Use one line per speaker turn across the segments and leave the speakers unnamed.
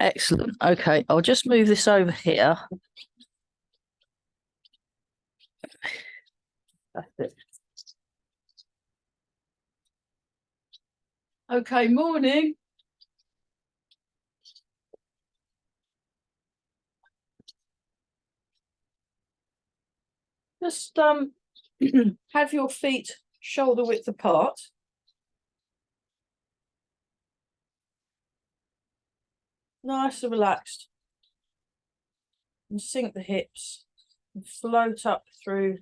Excellent. Okay, I'll just move this over here. That's it. Okay, morning. Just have your feet shoulder width apart. Nice and relaxed. And sink the hips and float up through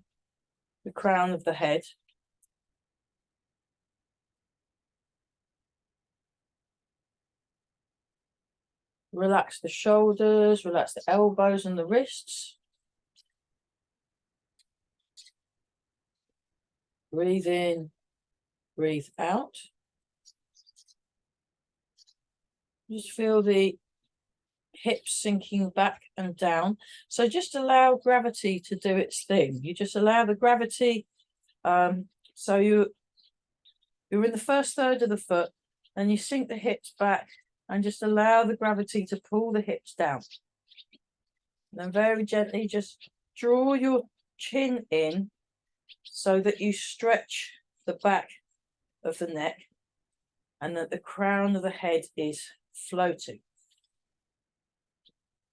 the crown of the head. Relax the shoulders, relax the elbows and the wrists. Breathe in, breathe out. Just feel the hips sinking back and down. So just allow gravity to do its thing. You just allow the gravity. So you're in the first third of the foot and you sink the hips back and just allow the gravity to pull the hips down. And then very gently just draw your chin in so that you stretch the back of the neck and that the crown of the head is floating.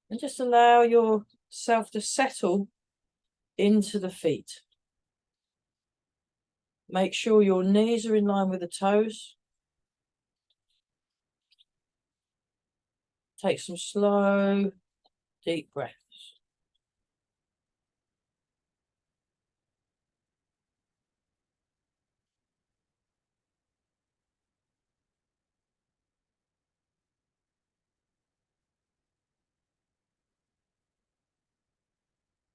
And just allow yourself to settle into the feet. Make sure your knees are in line with the toes. Take some slow, deep breaths.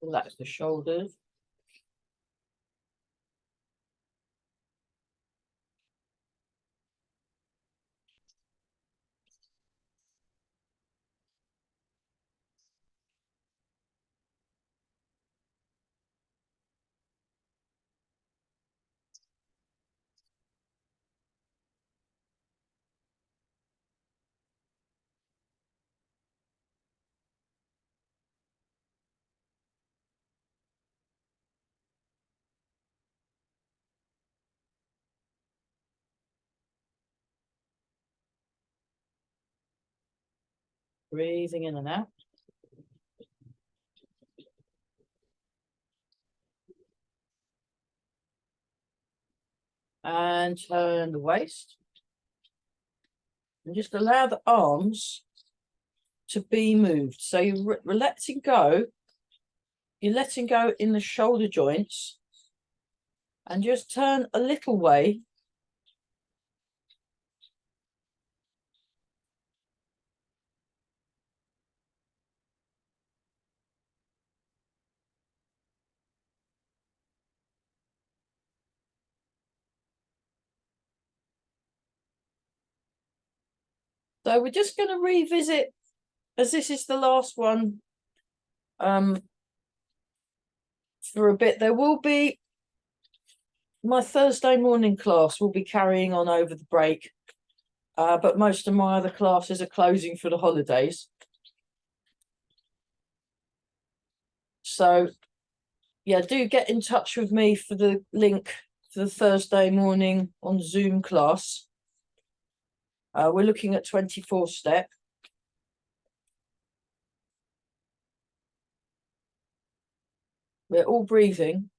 Relax the shoulders. Breathing in and out. And turn the waist. And just allow the arms to be moved. So you're letting go. You're letting go in the shoulder joints. And just turn a little way. So we're just going to revisit, as this is the last one for a bit. There will be, my Thursday morning class will be carrying on over the break, but most of my other classes are closing for the holidays. So, yeah, do get in touch with me for the link for the Thursday morning on Zoom class. We're looking at 24 step. We're all breathing.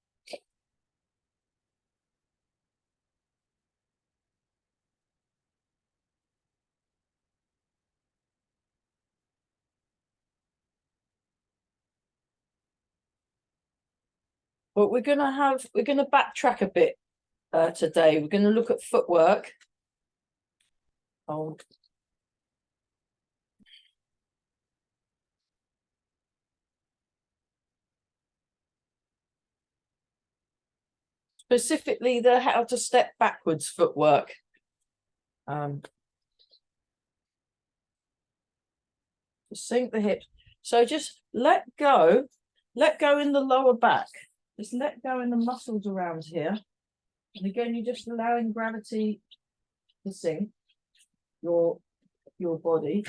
But we're going to backtrack a bit today. We're going to look at footwork. Specifically the how to step backwards footwork. Sink the hips. So just let go in the lower back. Just let go in the muscles around here. And again, you're just allowing gravity to sink your body.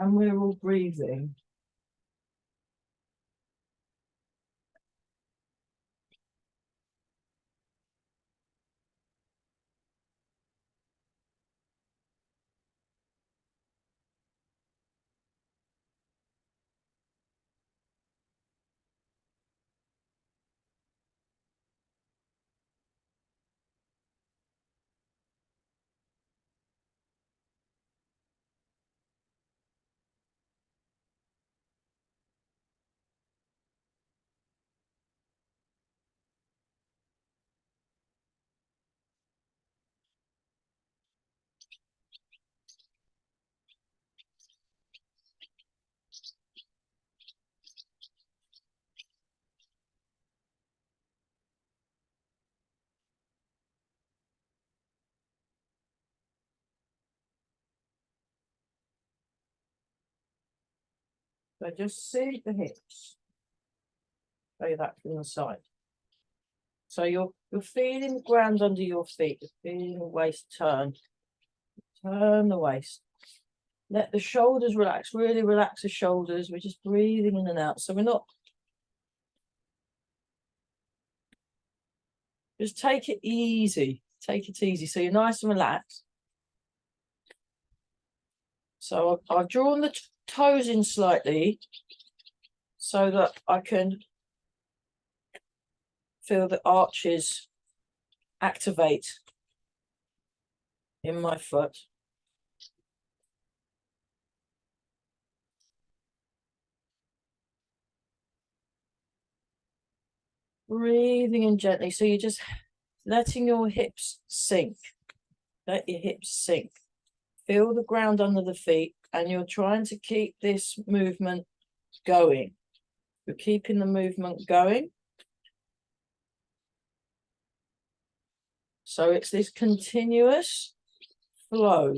and we're all breathing. So just see the hips. Say that from the side. So you're feeling the ground under your feet. You're feeling the waist turn. Turn the waist. Let the shoulders relax. Really relax the shoulders. We're just breathing in and out. So we're not. Just take it easy. Take it easy. So you're nice and relaxed. So I've drawn the toes in slightly so that I can feel the arches activate in my foot. Breathing in gently. So you're just letting your hips sink. Let your hips sink. Feel the ground under the feet, and you're trying to keep this movement going. You're keeping the movement going. So it's this continuous flow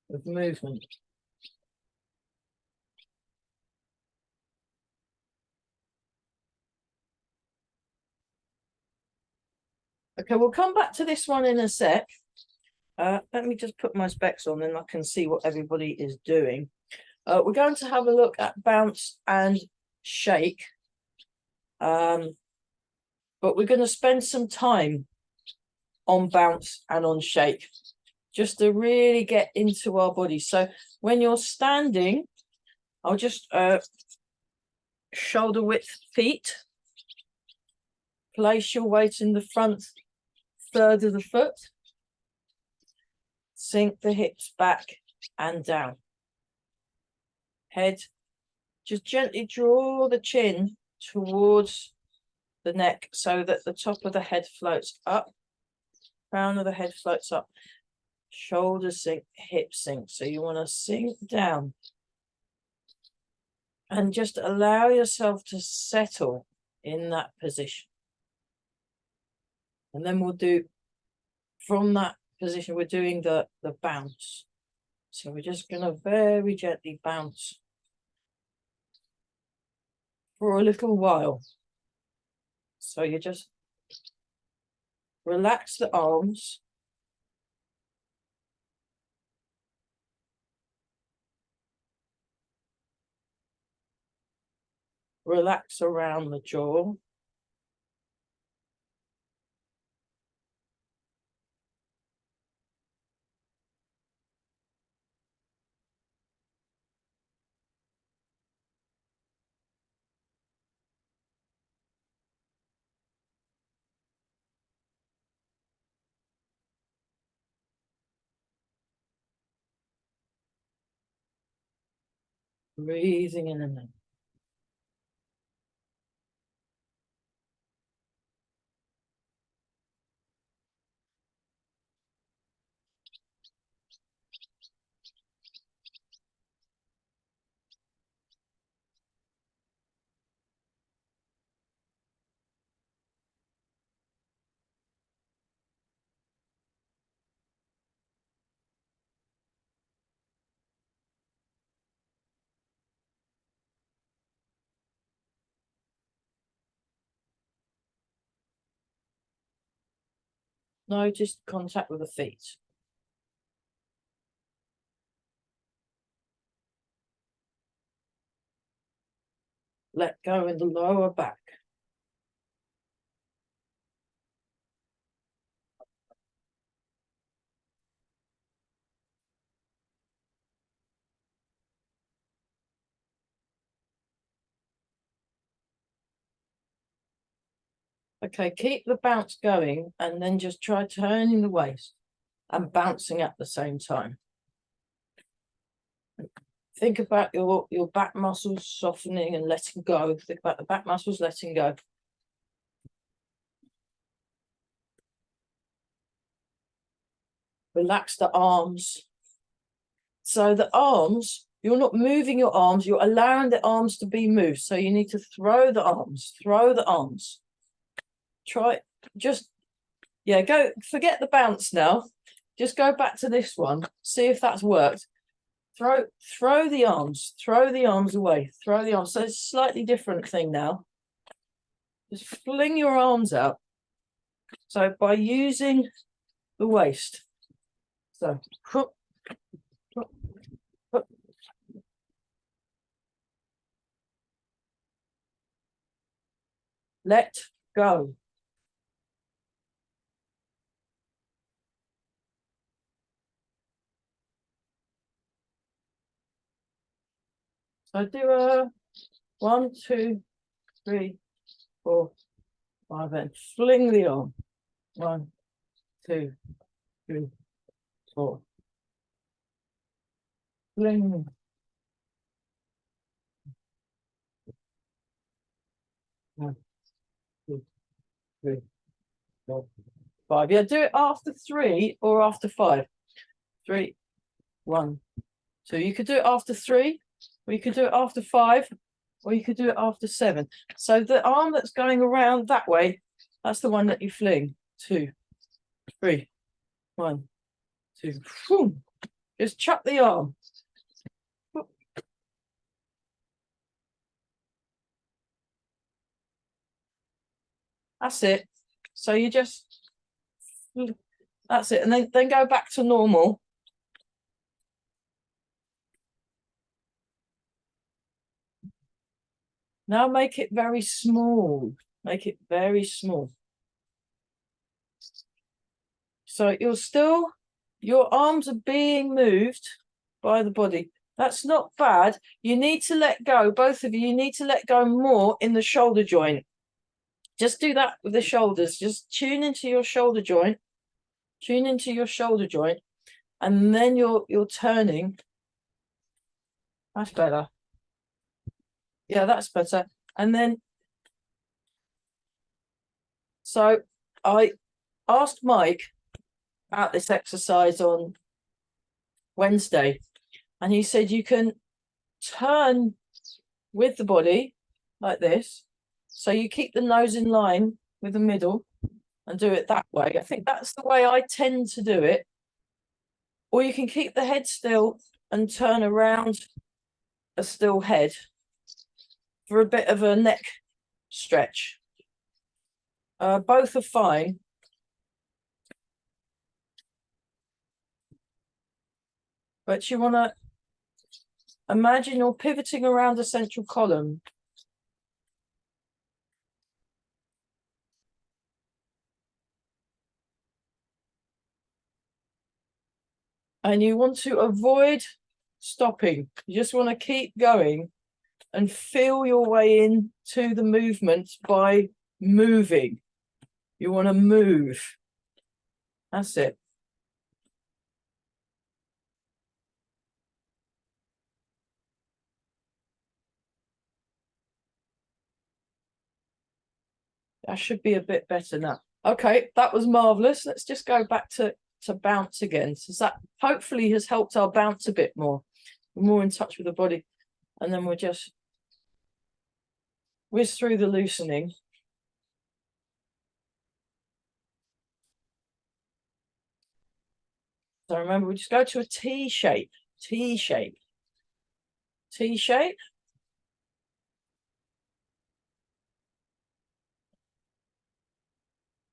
of movement. Okay, we'll come back to this one in a sec. Let me just put my specs on, then I can see what everybody is doing. We're going to have a look at bounce and shake. But we're going to spend some time on bounce and on shake, just to really get into our body. So when you're standing, I'll just shoulder width feet. Place your weight in the front third of the foot. Sink the hips back and down. Head, just gently draw the chin towards the neck so that the top of the head floats up. Crown of the head floats up. Shoulders sink, hips sink. So you want to sink down. And just allow yourself to settle in that position. And then we'll do, from that position, we're doing the bounce. So we're just going to very gently bounce for a little while. So you just relax the arms. Relax around the jaw. Breathing in and out. Notice contact with the feet. let go in the lower back. Okay, keep the bounce going and then just try turning the waist and bouncing at the same time. Think about your back muscles softening and letting go. Think about the back muscles letting go. Relax the arms. So the arms, you're not moving your arms, you're allowing the arms to be moved. So you need to throw the arms, throw the arms. Try, just, yeah, go, forget the bounce now. Just go back to this one, see if that's worked. Throw the arms away, throw the arms. So it's a slightly different thing now. Just fling your arms out. So by using the waist. So, let go. So do a 1, 2, 3, 4, 5, and fling the arm. 1, 2, 3, 4. Fling. 1, 2, 3, 4, 5. Yeah, do it after 3 or after 5. 3, 1, 2. You could do it after 3, or you could do it after 5, or you could do it after 7. So the arm that's going around that way, that's the one that you fling. 2, 3, 1, 2. Boom. Just chuck the arm. That's it. So you just, that's it. And then go back to normal. Now make it very small. Make it very small. So your arms are being moved by the body. That's not bad. You need to let go, both of you need to let go more in the shoulder joint. Just do that with the shoulders. Just tune into your shoulder joint. Tune into your shoulder joint. And then you're turning. That's better. Yeah, that's better. And then, so I asked Mike about this exercise on Wednesday, and he said you can turn with the body like this. So you keep the nose in line with the middle and do it that way. I think that's the way I tend to do it. Or you can keep the head still and turn around a still head for a bit of a neck stretch. Both are fine. But you want to imagine you're pivoting around a central column. And you want to avoid stopping. You just want to keep going and feel your way into the movement by moving. You want to move. That's it. That should be a bit better now. Okay, that was marvelous. Let's just go back to bounce again. So that hopefully has helped our bounce a bit more. We're more in touch with the body. And then we'll just whiz through the loosening. So remember, we just go to a T shape, T shape, T shape.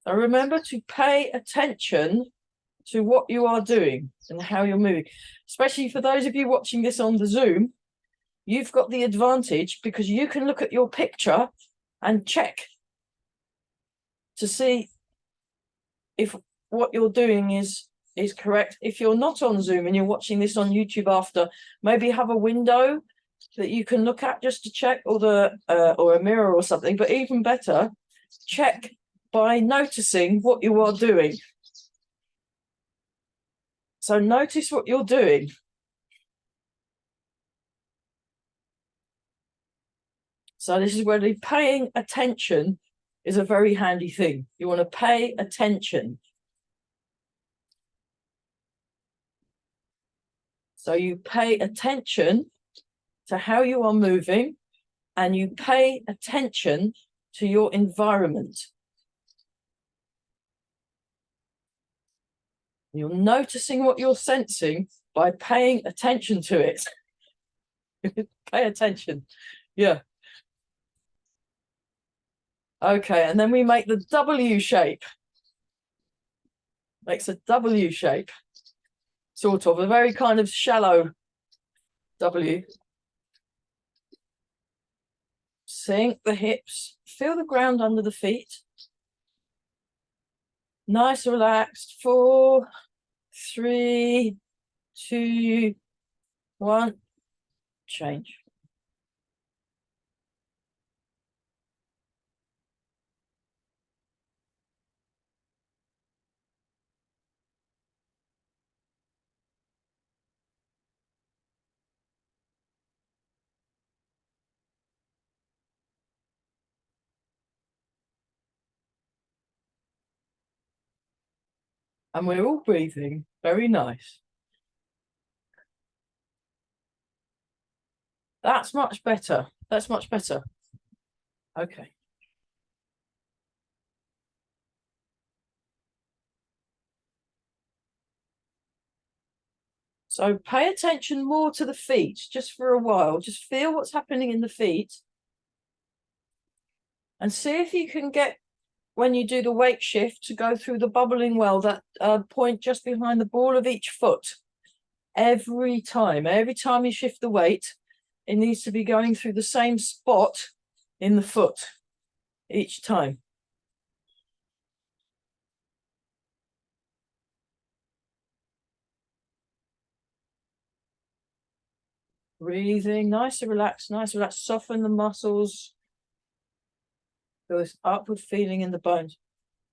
And remember to pay attention to what you are doing and how you're moving, especially for those of you watching this on the Zoom. you've got the advantage because you can look at your picture and check to see if what you're doing is correct. If you're not on Zoom and you're watching this on YouTube after, maybe have a window that you can look at just to check, or or a mirror or something. But even better, check by noticing what you are doing. So notice what you're doing. So this is where the paying attention is a very handy thing. You want to pay attention. So you pay attention to how you are moving, and you pay attention to your environment. You're noticing what you're sensing by paying attention to it. Pay attention. Yeah. Okay, and then we make the W shape. Makes a W shape. Sort of, a very kind of shallow W. Sink the hips. Feel the ground under the feet. Nice, relaxed. 4, 3, 2, 1. Change. And we're all breathing. Very nice. That's much better. That's much better. Okay. So pay attention more to the feet just for a while. Just feel what's happening in the feet. And see if you can get, when you do the weight shift, to go through the bubbling well, that point just behind the ball of each foot. Every time you shift the weight, it needs to be going through the same spot in the foot each time. Breathing, nice and relaxed, nice and relaxed. Soften the muscles. Feel this upward feeling in the bones.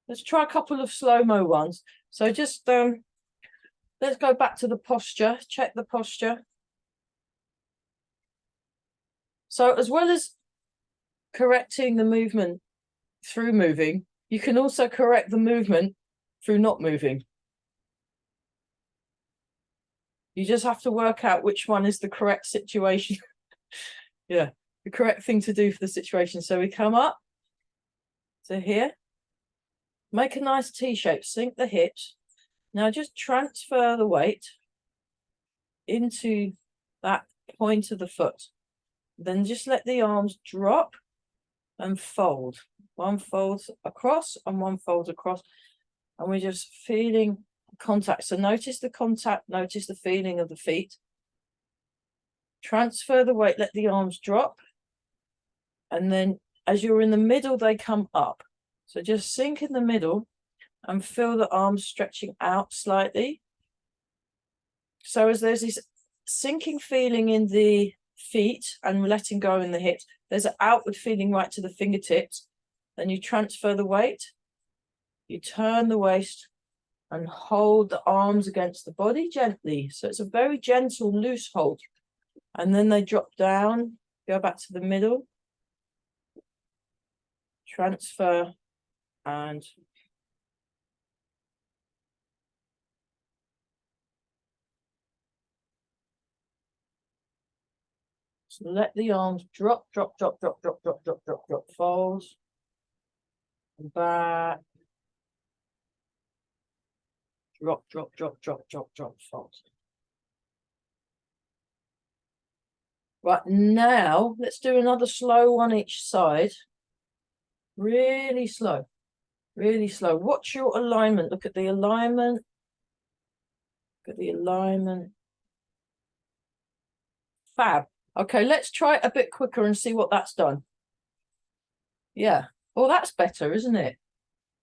Let's try a couple of slow-mo ones. So just let's go back to the posture. Check the posture. So as well as correcting the movement through moving, you can also correct the movement through not moving. You just have to work out which one is the correct situation. Yeah, the correct thing to do for the situation. So we come up to here, make a nice T shape, sink the hips. Now just transfer the weight into that point of the foot. Then just let the arms drop and fold. One folds across and one folds across. And we're just feeling contact. So notice the contact, notice the feeling of the feet. Transfer the weight, let the arms drop. And then as you're in the middle, they come up. So just sink in the middle and feel the arms stretching out slightly. So as there's this sinking feeling in the feet and letting go in the hips, there's an outward feeling right to the fingertips. Then you transfer the weight, you turn the waist and hold the arms against the body gently. So it's a very gentle, loose hold. And then they drop down, go back to the middle, transfer, and so let the arms drop, drop, drop, drop, drop, drop, drop, drop, drop, fold, and back, drop, drop, drop, drop, drop, drop, fold. Right, now let's do another slow one each side. Really slow, really slow. Watch your alignment. Look at the alignment. Look at the alignment. Fab. Okay, let's try it a bit quicker and see what that's done. Yeah. Well, that's better, isn't it?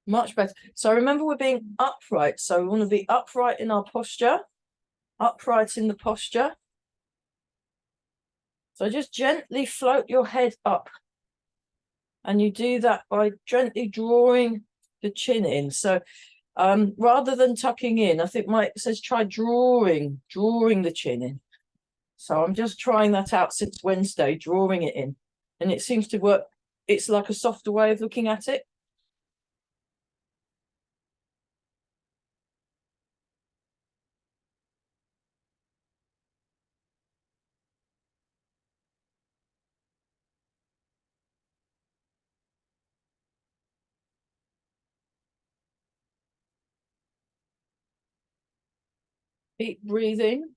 Much better. So remember, we're being upright. So we want to be upright in our posture, upright in the posture. So just gently float your head up. And you do that by gently drawing the chin in. So rather than tucking in, I think Mike says try drawing the chin in. So I'm just trying that out since Wednesday, drawing it in. And it seems to work. It's like a softer way of looking at it. Keep breathing.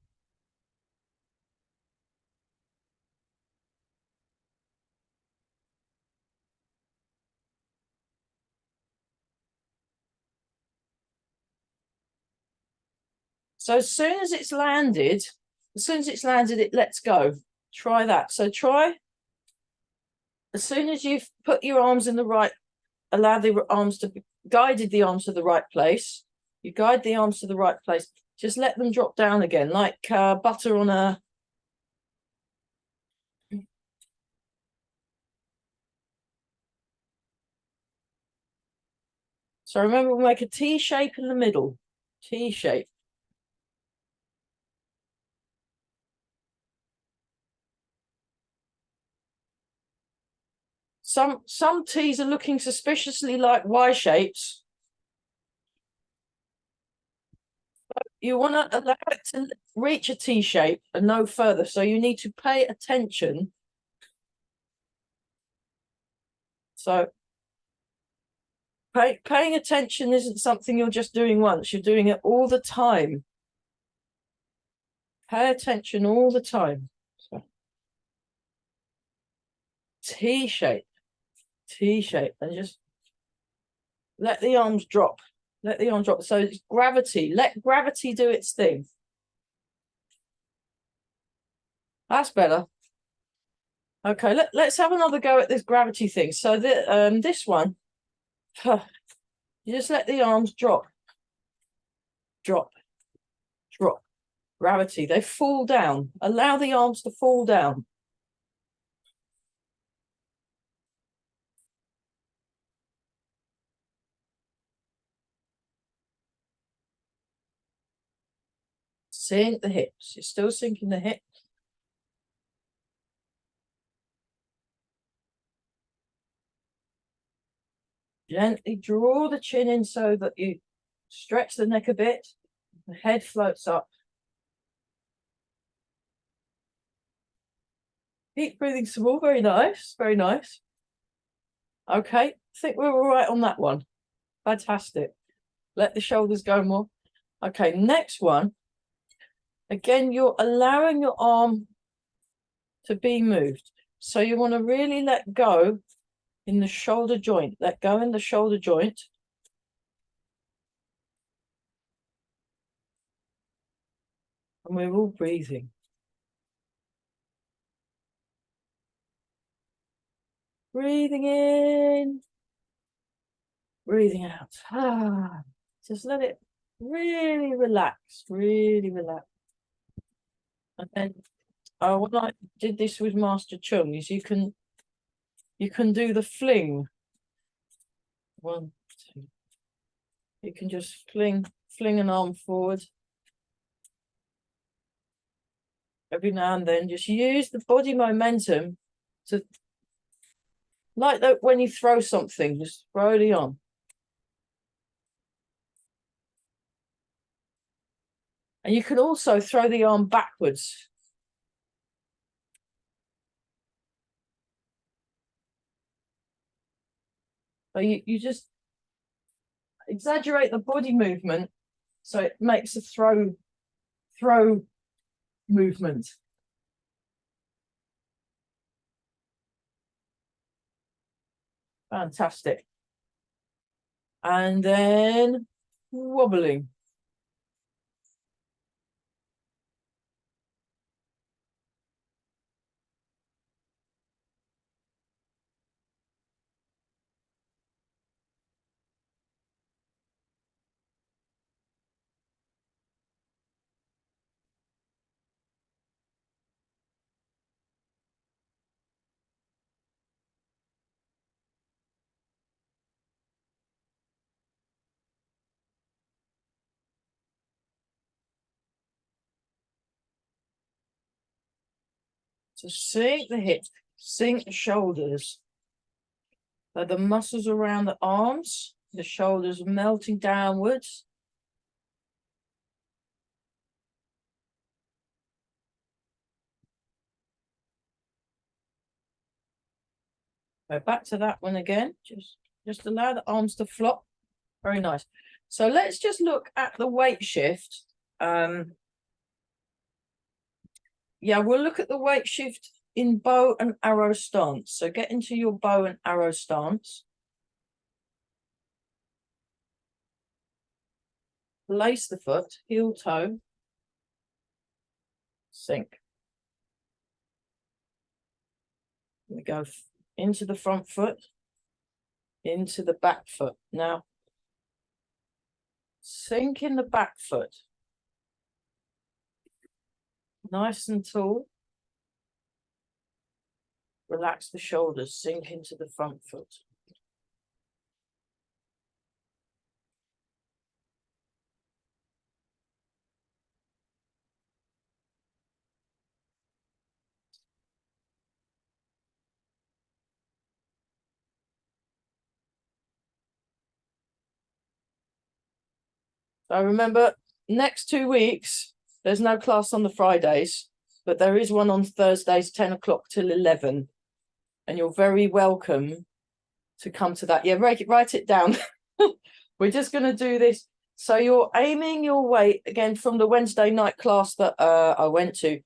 So as soon as it's landed, it lets go. Try that. So try, as soon as you've put your arms in the right, allow the arms to be, guided the arms to the right place. You guide the arms to the right place. Just let them drop down again, like butter on a... So remember, we'll make a T shape in the middle. T shape. Some T's are looking suspiciously like Y shapes. You want to allow it to reach a T shape and no further. So you need to pay attention. So paying attention isn't something you're just doing once. You're doing it all the time. Pay attention all the time. So, T shape, and just let the arms drop. Let the arms drop. So it's gravity. Let gravity do its thing. That's better. Okay, let's have another go at this gravity thing. So this one, you just let the arms drop, drop, drop. Gravity. They fall down. Allow the arms to fall down. Sink the hips. You're still sinking the hips. Gently draw the chin in so that you stretch the neck a bit. The head floats up. Keep breathing some more. Very nice. Very nice. Okay. I think we're all right on that one. Fantastic. Let the shoulders go more. Okay. Next one. Again, you're allowing your arm to be moved. So you want to really let go in the shoulder joint. Let go in the shoulder joint. And we're all breathing. Breathing in. Breathing out. Just let it really relax. Really relax. And then when I did this with Master Chung, is you can do the fling. 1, 2. You can just fling an arm forward. Every now and then, just use the body momentum to, like that when you throw something, just throw the arm. And you can also throw the arm backwards. So you just exaggerate the body movement so it makes a throw movement. Fantastic. And then wobbling. So sink the hips, sink the shoulders. So the muscles around the arms, the shoulders melting downwards. Go back to that one again. Just allow the arms to flop. Very nice. So let's just look at the weight shift. Yeah, we'll look at the weight shift in bow and arrow stance. So get into your bow and arrow stance. Place the foot, heel toe, sink. We go into the front foot, into the back foot. Now, sink in the back foot. Nice and tall. Relax the shoulders, sink into the front foot. So remember, next 2 weeks, there's no class on the Fridays, but there is one on Thursdays, 10 o'clock till 11. And you're very welcome to come to that. Yeah, write it down. We're just going to do this. So you're aiming your weight, again, from the Wednesday night class that I went to.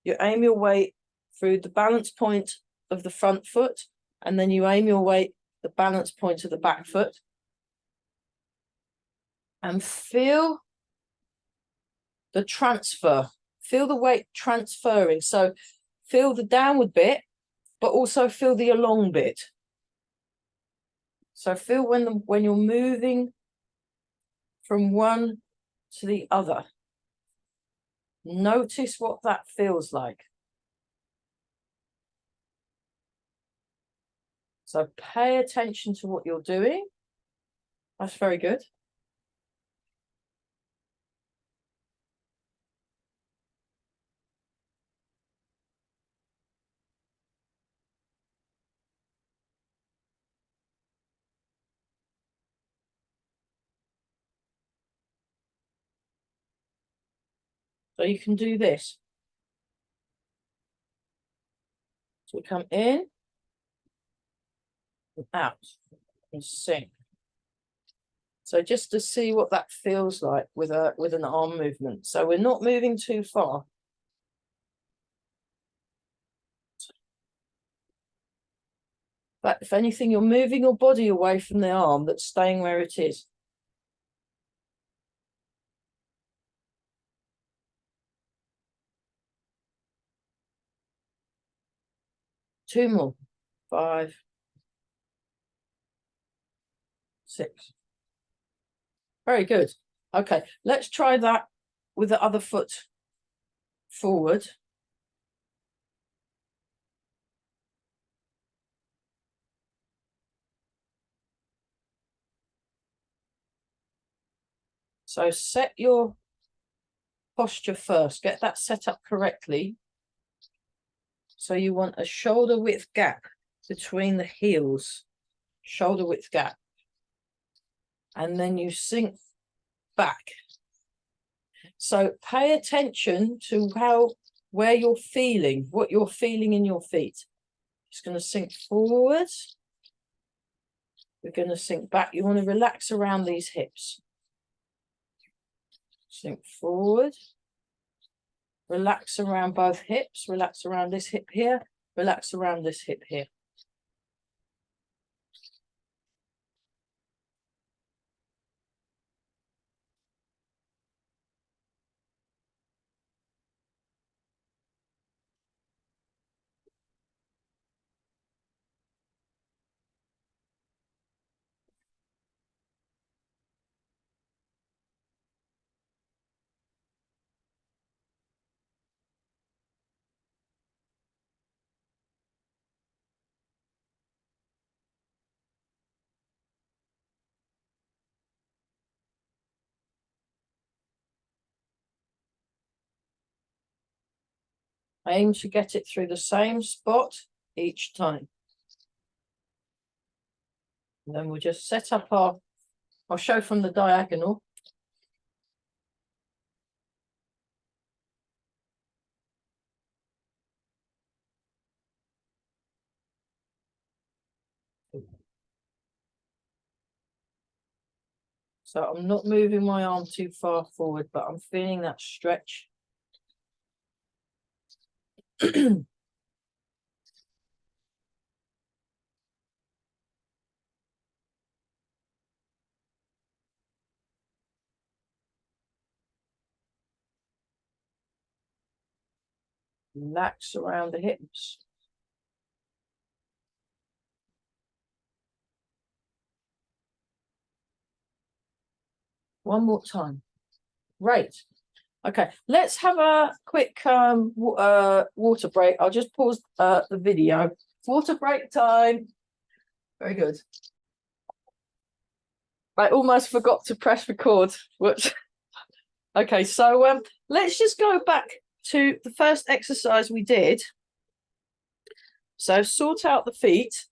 You aim your weight through the balance point of the front foot, and then you aim your weight the balance point of the back foot. And feel the transfer. Feel the weight transferring. So feel the downward bit, but also feel the along bit. So feel when you're moving from one to the other. Notice what that feels like. So pay attention to what you're doing. That's very good. So you can do this. So we come in, and out, and sink. So just to see what that feels like with an arm movement. So we're not moving too far. But if anything, you're moving your body away from the arm that's staying where it is. Two more. 5, 6. Very good. Okay, let's try that with the other foot forward. So set your posture first. Get that set up correctly. So you want a shoulder width gap between the heels. Shoulder width gap. And then you sink back. So pay attention to where you're feeling, what you're feeling in your feet. Just going to sink forward. We're going to sink back. You want to relax around these hips. Sink forward. Relax around both hips. Relax around this hip here. Relax around this hip here. Aim to get it through the same spot each time. And then we'll just set up I'll show from the diagonal. So I'm not moving my arm too far forward, but I'm feeling that stretch. Relax around the hips. One more time. Great. Okay, let's have a quick water break. I'll just pause the video. Water break time. Very good. I almost forgot to press record. Whoops. Okay, so let's just go back to the first exercise we did. So sort out the feet,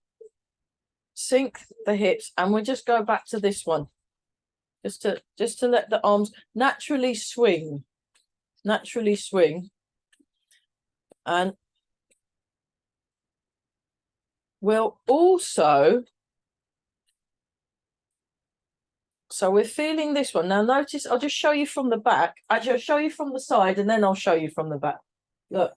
sink the hips, and we'll just go back to this one. Just to let the arms naturally swing. Naturally swing. And we'll also, so we're feeling this one. Now notice, I'll just show you from the back. Actually, I'll show you from the side and then I'll show you from the back. Look,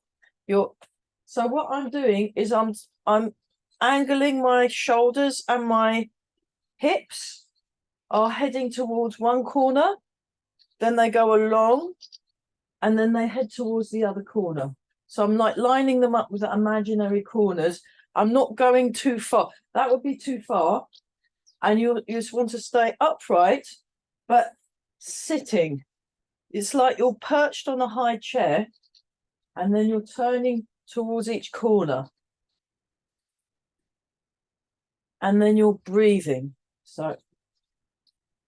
so what I'm doing is I'm angling my shoulders, and my hips are heading towards one corner. Then they go along and then they head towards the other corner. So I'm like lining them up with the imaginary corners. I'm not going too far. That would be too far. And you just want to stay upright, but sitting. It's like you're perched on a high chair, and then you're turning towards each corner. And then you're breathing. So,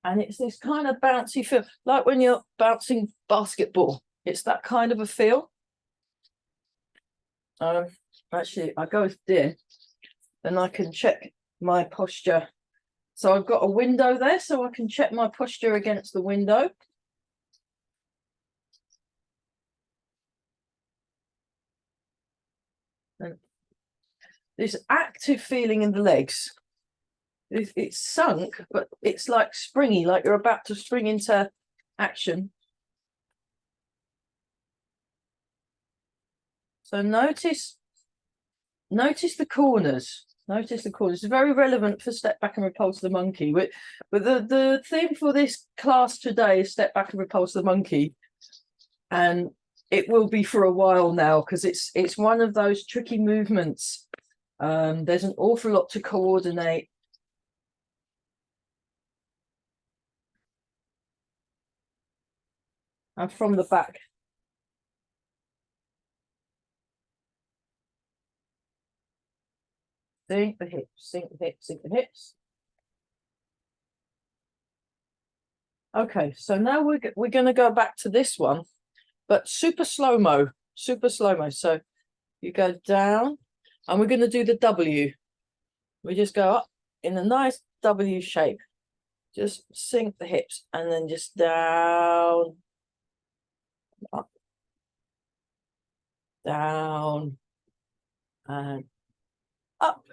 and it's this kind of bouncy feel, like when you're bouncing basketball. It's that kind of a feel. Actually, I go there, then I can check my posture. So I've got a window there, so I can check my posture against the window. And this active feeling in the legs. It's sunk, but it's like springy, like you're about to spring into action. So notice the corners. Notice the corners. It's very relevant for Step Back and Repulse the Monkey. But the theme for this class today is Step Back and Repulse the Monkey. And it will be for a while now, because it's one of those tricky movements. There's an awful lot to coordinate. And from the back. Sink the hips, sink the hips, sink the hips. Okay, so now we're going to go back to this one, but super slow-mo, super slow-mo. So you go down, and we're going to do the W. We just go up in a nice W shape. Just sink the hips, and then just down, up, down, and up,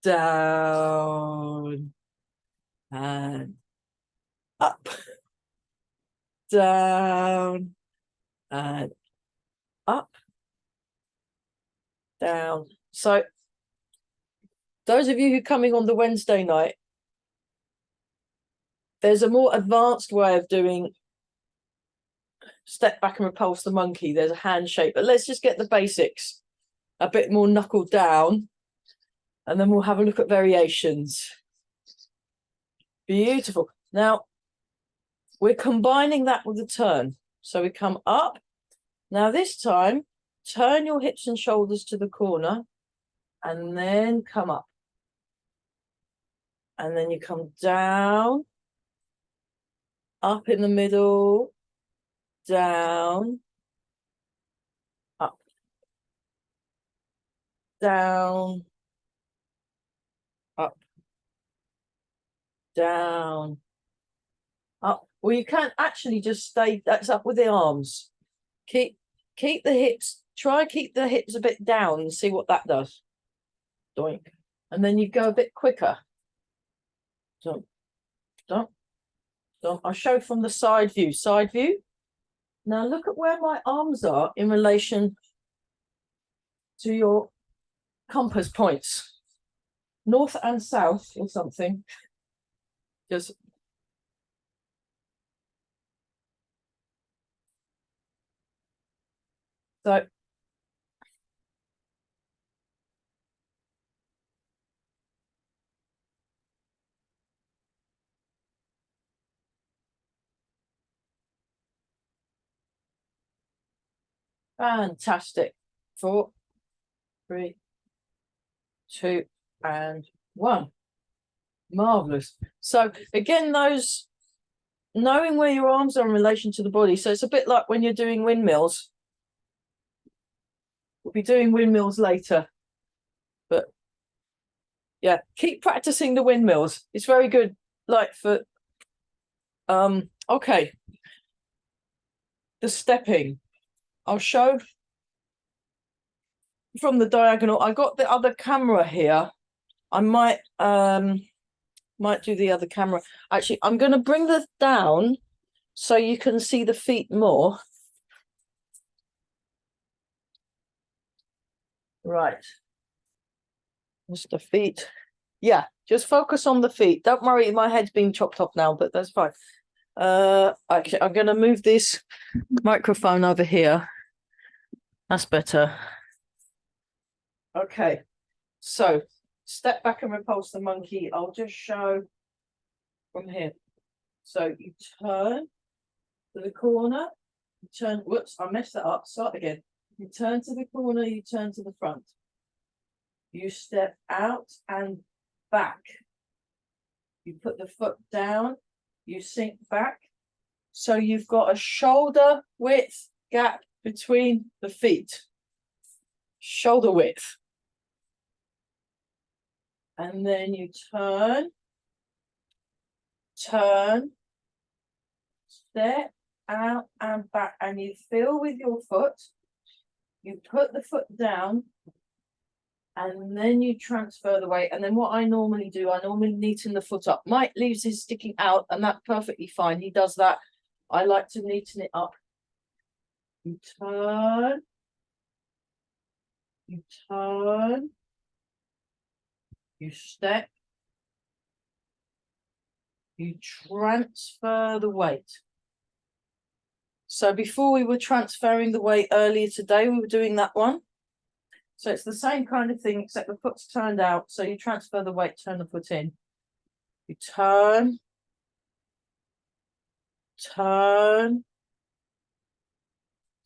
down, and up, down, and up, down. So those of you who are coming on the Wednesday night, there's a more advanced way of doing Step Back and Repulse the Monkey. There's a hand shape, but let's just get the basics a bit more knuckled down, and then we'll have a look at variations. Beautiful. Now we're combining that with a turn. So we come up. Now this time, turn your hips and shoulders to the corner, and then come up. And then you come down, up in the middle, down, up. down, up, down, up. Well, you can't actually just stay, that's up with the arms. Keep the hips, try keep the hips a bit down and see what that does. Doink. And then you go a bit quicker. Dump, dump, dump. I'll show from the side view. Side view. Now look at where my arms are in relation to your compass points. North and south or something. Just so fantastic. 4, 3, 2, and 1. Marvelous. So again, those knowing where your arms are in relation to the body. So it's a bit like when you're doing windmills. We'll be doing windmills later, but yeah, keep practicing the windmills. It's very good. Like for okay, the stepping. I'll show from the diagonal. I got the other camera here. I might do the other camera. Actually, I'm going to bring this down so you can see the feet more. Right. Just the feet. Yeah, just focus on the feet. Don't worry, my head's been chopped off now, but that's fine. Actually, I'm going to move this microphone over here. That's better. Okay, so step back and repulse the monkey. I'll just show from here. So you turn to the corner, you turn, whoops, I messed that up, start again. You turn to the corner, you turn to the front. You step out and back. You put the foot down, you sink back. So you've got a shoulder width gap between the feet. Shoulder width. And then you turn, step out and back, and you feel with your foot. You put the foot down, and then you transfer the weight. And then what I normally do, I normally neaten the foot up. Mike leaves his sticking out, and that's perfectly fine. He does that. I like to neaten it up. You turn, you step, you transfer the weight. So before we were transferring the weight earlier today, we were doing that one. So it's the same kind of thing, except the foot's turned out. So you transfer the weight, turn the foot in. You turn,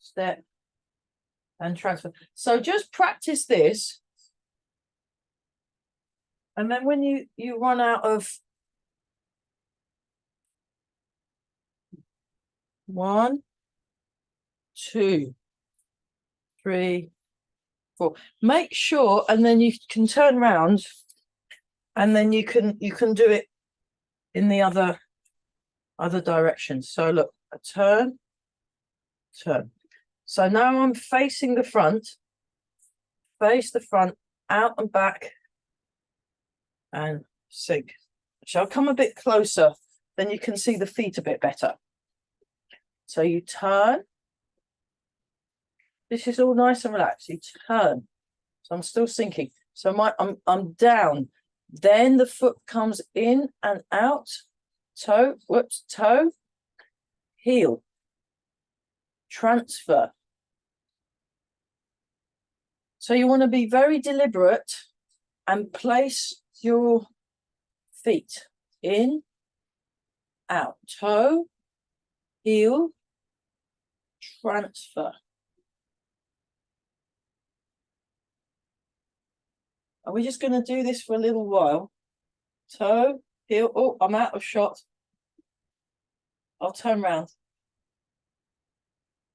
step, and transfer. So just practice this. And then when you run out of 1, 2, 3, 4. Make sure, and then you can turn around, and then you can do it in the other direction. So look, a turn. So now I'm facing the front, face the front, out and back, and sink. Shall I come a bit closer? Then you can see the feet a bit better. So you turn. This is all nice and relaxed. You turn. So I'm still sinking. So I'm down. Then the foot comes in and out. Toe, whoops, toe, heel. Transfer. So you want to be very deliberate and place your feet in, out, toe, heel, transfer. Are we just going to do this for a little while? Toe, heel. Oh, I'm out of shot. I'll turn around.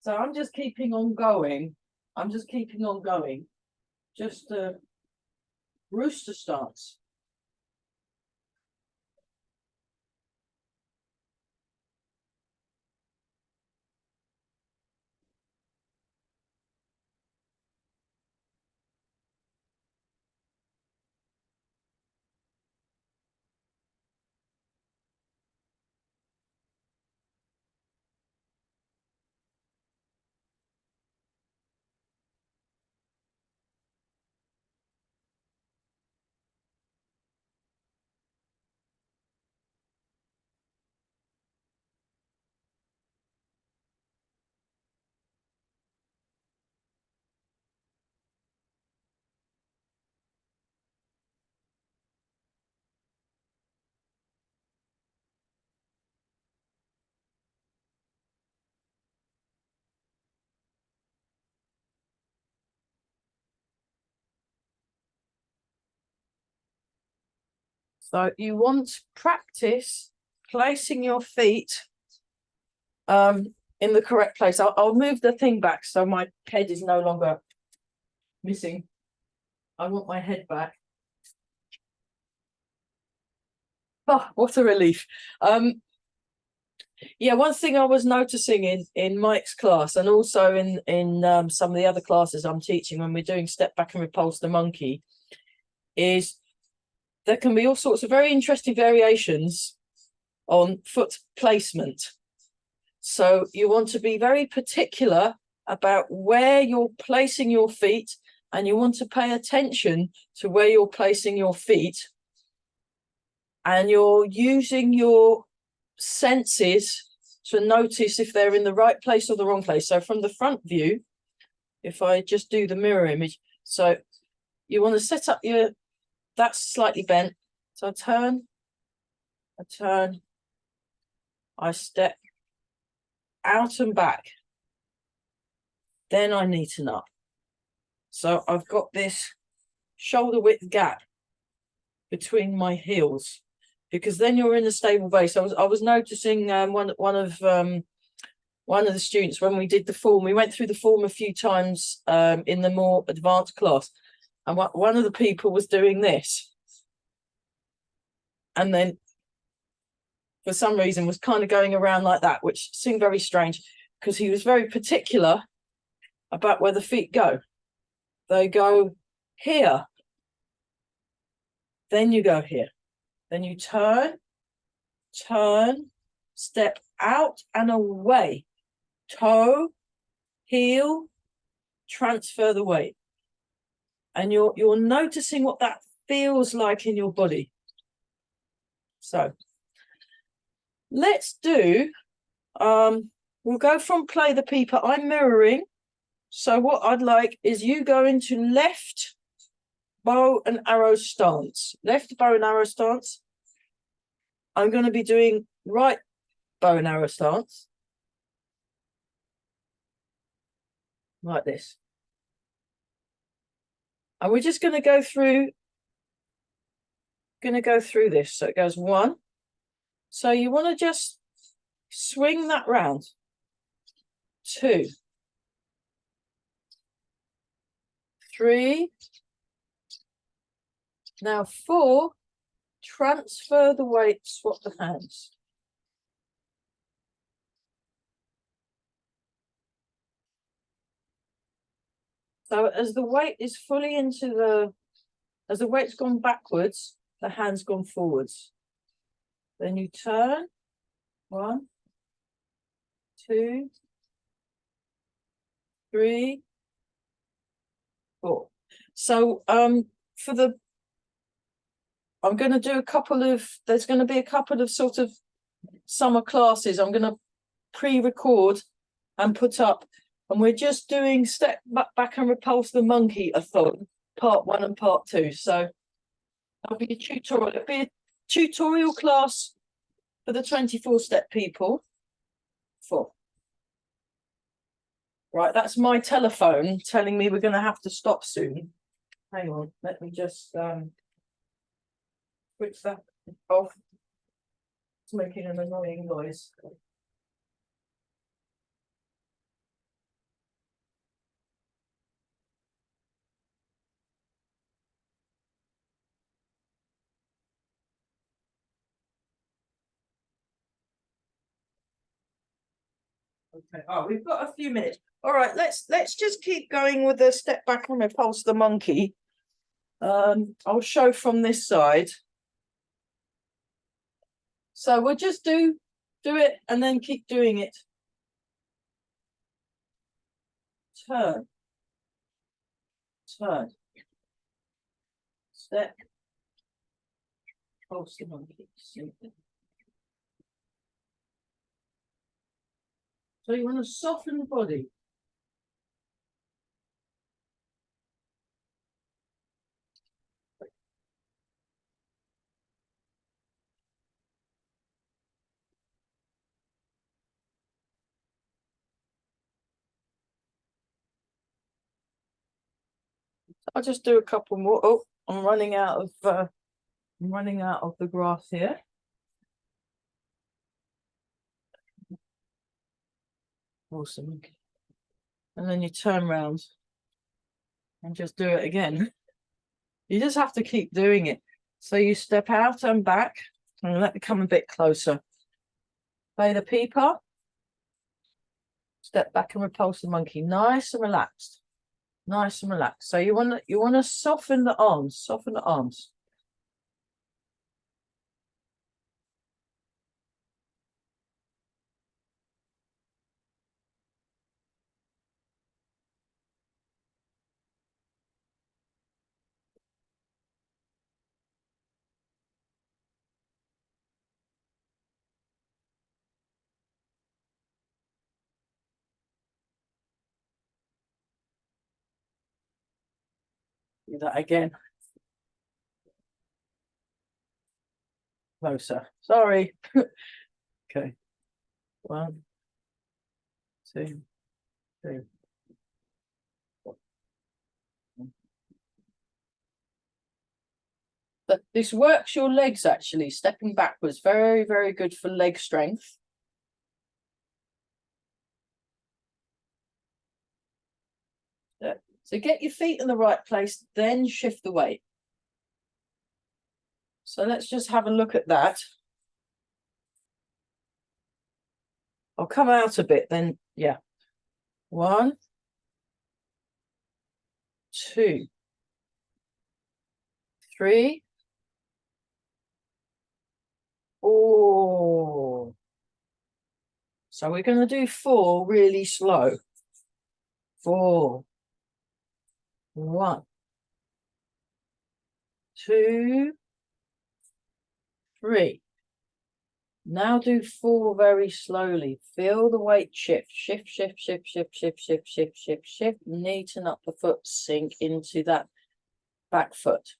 So I'm just keeping on going. Just to rooster stance. So you want to practice placing your feet in the correct place. I'll move the thing back so my head is no longer missing. I want my head back. Oh, what a relief. Yeah, one thing I was noticing in Mike's class and also in some of the other classes I'm teaching when we're doing step back and repulse the monkey is there can be all sorts of very interesting variations on foot placement. So you want to be very particular about where you're placing your feet, and you want to pay attention to where you're placing your feet, and you're using your senses to notice if they're in the right place or the wrong place. So from the front view, if I just do the mirror image, so you want to set up your, that's slightly bent. So I turn, I step out and back. Then I neaten up. So I've got this shoulder width gap between my heels, because then you're in a stable base. I was noticing one of the students, when we did the form, we went through the form a few times in the more advanced class, and one of the people was doing this, and then for some reason was kind of going around like that, which seemed very strange because he was very particular about where the feet go. They go here, then you go here, then you turn, step out and away, toe, heel, transfer the weight, and you're noticing what that feels like in your body. So let's do we'll go from play the peeper. I'm mirroring, so what I'd like is you go into left bow and arrow stance. Left bow and arrow stance. I'm going to be doing right bow and arrow stance, like this. And we're just going to go through this. So it goes 1. So you want to just swing that round. 2, 3. Now 4, transfer the weight, swap the hands. So as the weight is fully as the weight's gone backwards, the hand's gone forwards. Then you turn, 1, 2, 3, 4. So I'm going to do there's going to be a couple of sort of summer classes I'm going to pre-record and put up, and we're just doing step back and repulse the monkey-a-thon, part 1 and part 2. So there'll be a tutorial. It'll be a tutorial class for the 24-step people. 4. Right, that's my telephone telling me we're going to have to stop soon. Hang on, let me just switch that off. It's making an annoying noise. Okay. Oh, we've got a few minutes. All right, let's just keep going with the step back and repulse the monkey. I'll show from this side. So we'll just do it and then keep doing it. Turn. Turn. Step. Pulse the monkey. So you want to soften the body. I'll just do a couple more. Oh, I'm running out of the grass here. Awesome. And then you turn round and just do it again. You just have to keep doing it. So you step out and back and let it come a bit closer. Play the peeper. Step back and repulse the monkey. Nice and relaxed. Nice and relaxed. So you want to soften the arms. Soften the arms. Do that again. Closer. Sorry. Okay. 1, 2, 3. But this works your legs actually, stepping backwards. Very, very good for leg strength. Yeah. So get your feet in the right place, then shift the weight. So let's just have a look at that. I'll come out a bit then. Yeah. 1, 2, 3. Oh. So we're going to do 4 really slow. 4. 1, 2, 3. Now do 4 very slowly. Feel the weight shift. Shift, shift, shift, shift, shift, shift, shift, shift, shift. Neaten up the foot. Sink into that back foot.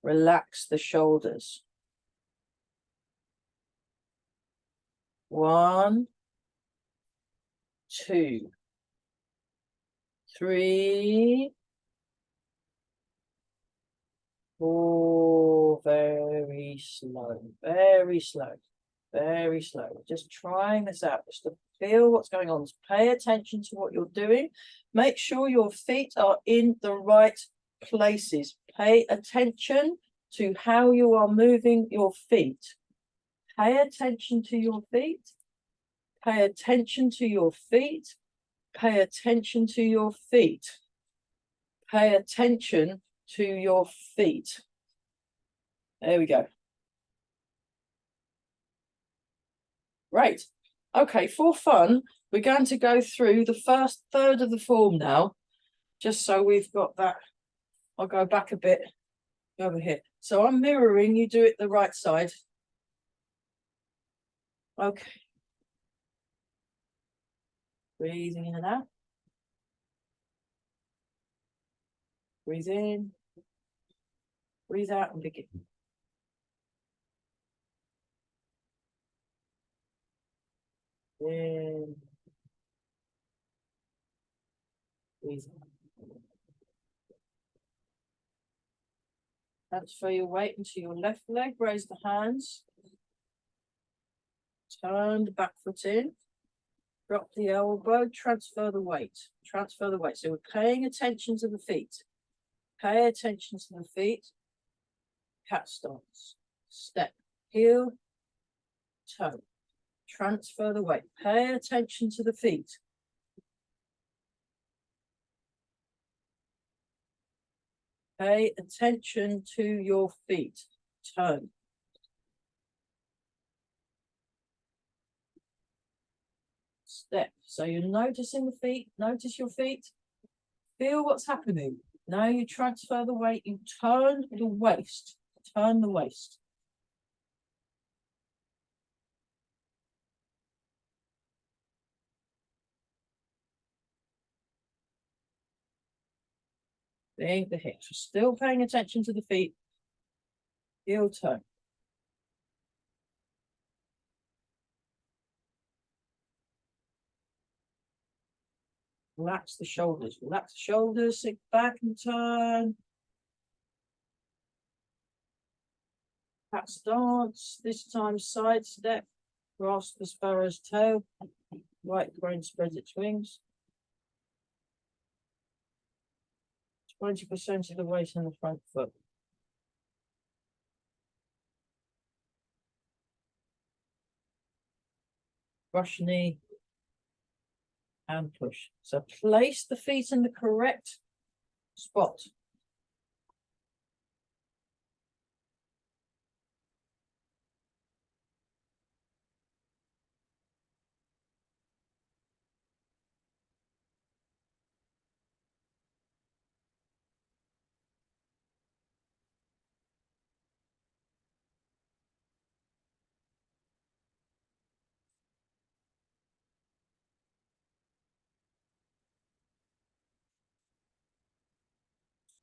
Relax the shoulders. 1, 2, 3, 4. Very slow. Very slow. Very slow. Just trying this out, just to feel what's going on. Just pay attention to what you're doing. Make sure your feet are in the right places. Pay attention to how you are moving your feet. Pay attention to your feet. Pay attention to your feet. Pay attention to your feet. Pay attention to your feet. There we go. Right. Okay, for fun, we're going to go through the first third of the form now, just so we've got that. I'll go back a bit over here. So I'm mirroring, you do it the right side. Okay. Breathing in and out. Breathe in. Breathe out and begin. In. Breathe out. Transfer your weight into your left leg. Raise the hands. Turn the back foot in. Drop the elbow. Transfer the weight. Transfer the weight. So we're paying attention to the feet. Pay attention to the feet. Cat stance. Step. Heel. Toe. transfer the weight. Pay attention to the feet. Pay attention to your feet. Turn. Step. So you're noticing the feet. Notice your feet. Feel what's happening. Now you transfer the weight. You turn the waist. Turn the waist. The hips. Still paying attention to the feet. Heel turn. Relax the shoulders. Relax the shoulders. Sit back and turn. Cat stance. This time side step. Grasp the sparrow's tail. Right crane spreads its wings. 20% of the weight in the front foot. Brush knee and push. So place the feet in the correct spot.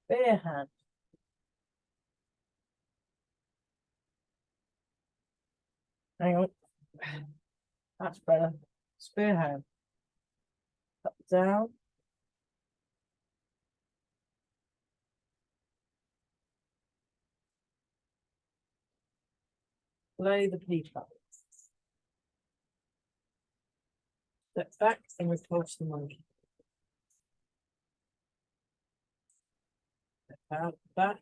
Bare hand. Hang on. That's better. Spear hand. Up, down. Lay the feet up. Step back and repulse the monkey. Step out, back.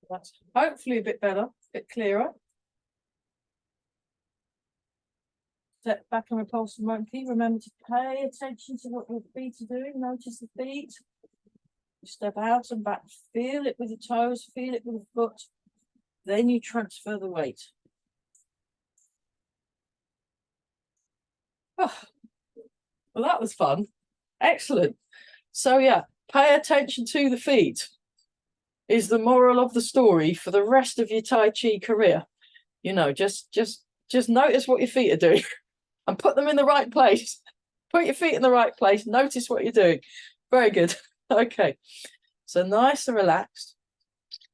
That's hopefully a bit better, a bit clearer. Step back and repulse the monkey. Remember to pay attention to what your feet are doing. Notice the feet. Step out and back. Feel it with the toes, feel it with the foot. Then you transfer the weight. Oh, well, that was fun. Excellent. So yeah, pay attention to the feet is the moral of the story for the rest of your Tai Chi career. You know, just notice what your feet are doing and put them in the right place. Put your feet in the right place. Notice what you're doing. Very good. Okay. So nice and relaxed.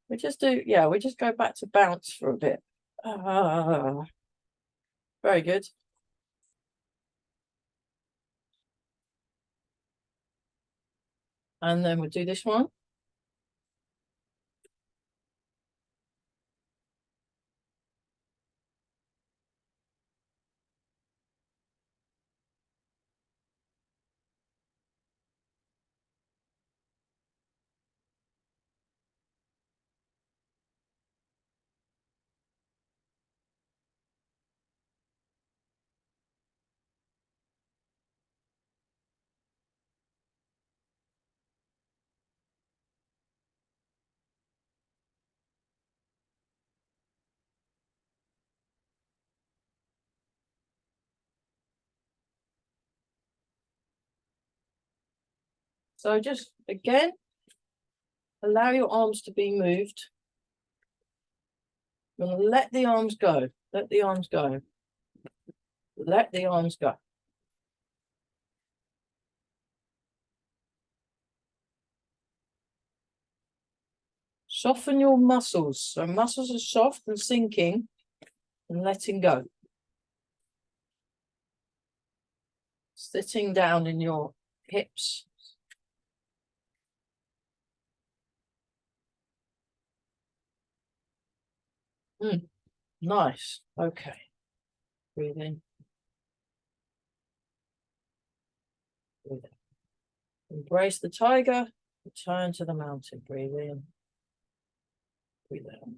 We just go back to bounce for a bit. Very good. And then we'll do this one. So just again, allow your arms to be moved. You're going to let the arms go. Let the arms go. Let the arms go. Soften your muscles. So muscles are soft and sinking and letting go. Sitting down in your hips. Nice. Okay. Breathe in. Breathe out. Embrace the tiger. Return to the mountain. Breathe in. Breathe out.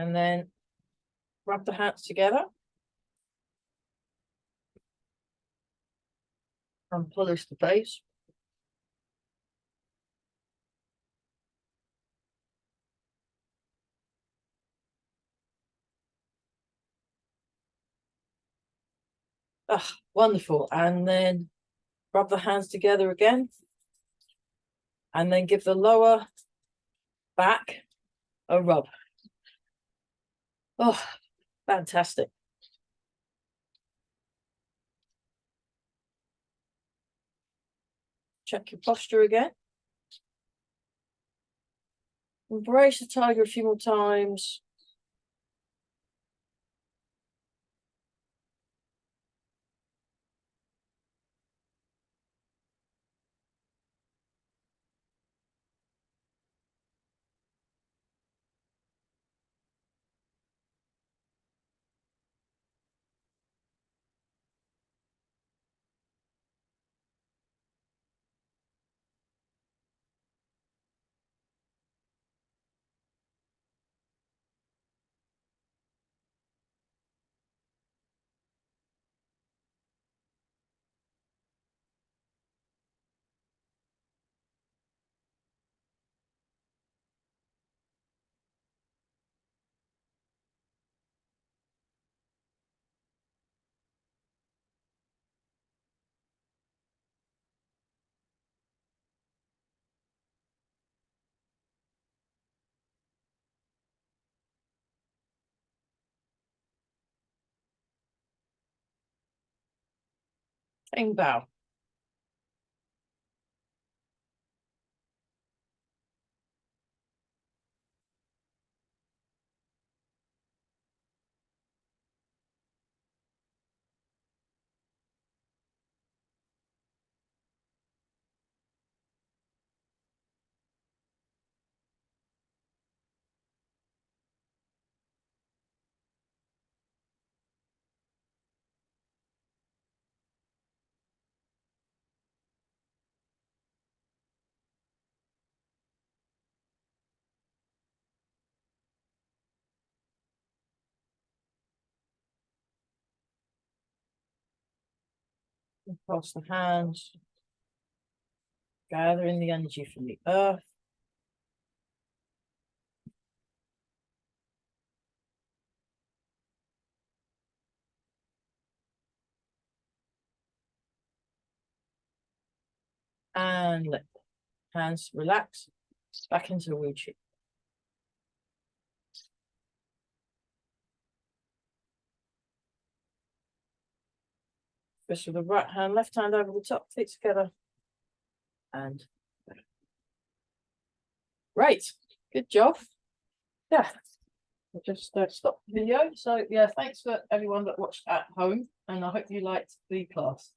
And then rub the hands together and polish the face. Ah, wonderful. And then rub the hands together again. And then give the lower back a rub. Oh, fantastic. Check your posture again. Embrace the tiger a few more times. And bow. Cross the hands. Gathering the energy from the earth. And let the hands relax. Back into the wheelchair. Fist with the right hand, left hand over the top, feet together. And great. Good job. Yeah. I'll just stop the video. So yeah, thanks for everyone that watched at home, and I hope you liked the class.